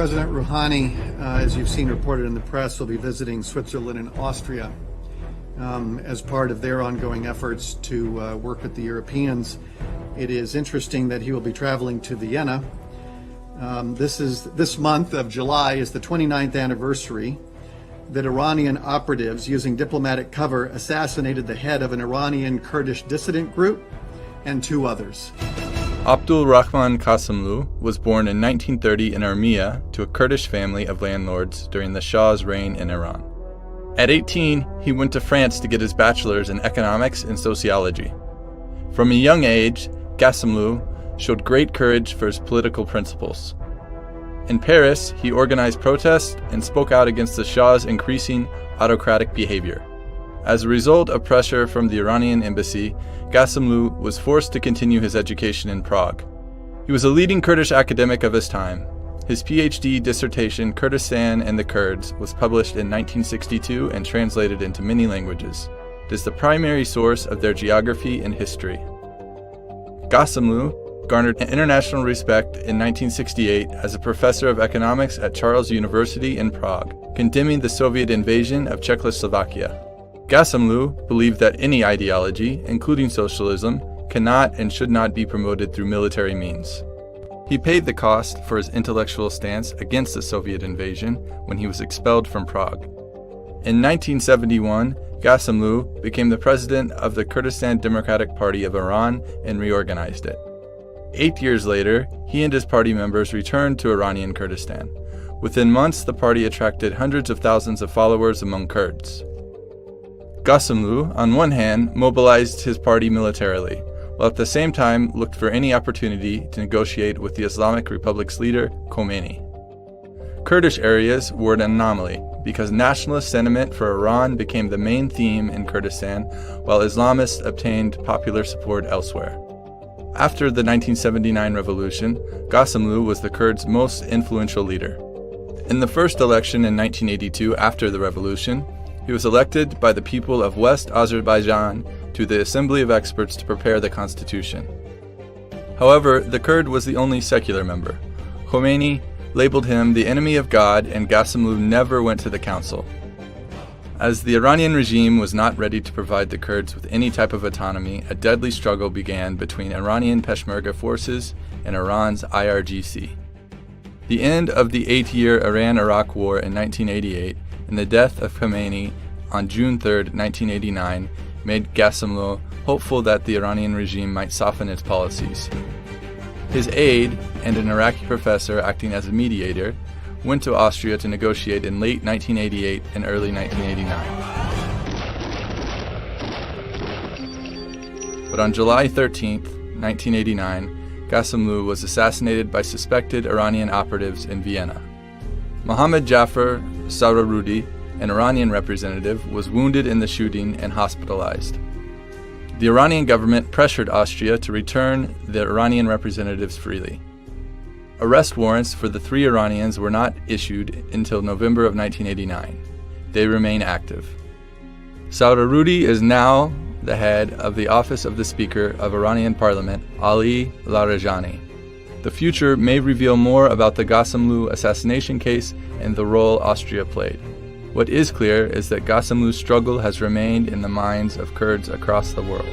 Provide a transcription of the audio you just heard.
President Rouhani, as you've seen reported in the press, will be visiting Switzerland and Austria as part of their ongoing efforts to work with the Europeans. It is interesting that he will be traveling to Vienna. This month of July is the 29th anniversary that Iranian operatives using diplomatic cover assassinated the head of an Iranian Kurdish dissident group and two others. Abdul Rahman Ghassemlou was born in 1930 in Urmia to a Kurdish family of landlords during the Shah's reign in Iran. At 18, he went to France to get his bachelor's in economics and sociology. From a young age, Ghassemlou showed great courage for his political principles. In Paris, he organized protests and spoke out against the Shah's increasing autocratic behavior. As a result of pressure from the Iranian embassy, Ghassemlou was forced to continue his education in Prague. He was a leading Kurdish academic of his time. His PhD dissertation, Kurdistan and the Kurds, was published in 1962 and translated into many languages. It is the primary source of their geography and history. Ghassemlou garnered international respect in 1968 as a professor of economics at Charles University in Prague, condemning the Soviet invasion of Czechoslovakia. Ghassemlou believed that any ideology, including socialism, cannot and should not be promoted through military means. He paid the cost for his intellectual stance against the Soviet invasion when he was expelled from Prague. In 1971, Ghassemlou became the president of the Kurdistan Democratic Party of Iran and reorganized it. 8 years later, he and his party members returned to Iranian Kurdistan. Within months, the party attracted hundreds of thousands of followers among Kurds. Ghassemlou, on one hand, mobilized his party militarily, while at the same time looked for any opportunity to negotiate with the Islamic Republic's leader, Khomeini. Kurdish areas were an anomaly because nationalist sentiment for Iran became the main theme in Kurdistan, while Islamists obtained popular support elsewhere. After the 1979 revolution, Ghassemlou was the Kurds' most influential leader. In the first election in 1982 after the revolution, he was elected by the people of West Azerbaijan to the Assembly of Experts to prepare the constitution. However, the Kurd was the only secular member. Khomeini labeled him the enemy of God, and Ghassemlou never went to the council. As the Iranian regime was not ready to provide the Kurds with any type of autonomy, a deadly struggle began between Iranian Peshmerga forces and Iran's IRGC. The end of the 8-year Iran-Iraq War in 1988 and the death of Khomeini on June 3, 1989, made Ghassemlou hopeful that the Iranian regime might soften its policies. His aide and an Iraqi professor acting as a mediator went to Austria to negotiate in late 1988 and early 1989. But on July 13, 1989, Ghassemlou was assassinated by suspected Iranian operatives in Vienna. Mohammad Jafar Saurarudi, an Iranian representative, was wounded in the shooting and hospitalized. The Iranian government pressured Austria to return the Iranian representatives freely. Arrest warrants for the 3 Iranians were not issued until November of 1989. They remain active. Saurarudi is now the head of the Office of the Speaker of Iranian Parliament, Ali Larijani. The future may reveal more about the Ghassemlou assassination case and the role Austria played. What is clear is that Ghassemlou's struggle has remained in the minds of Kurds across the world.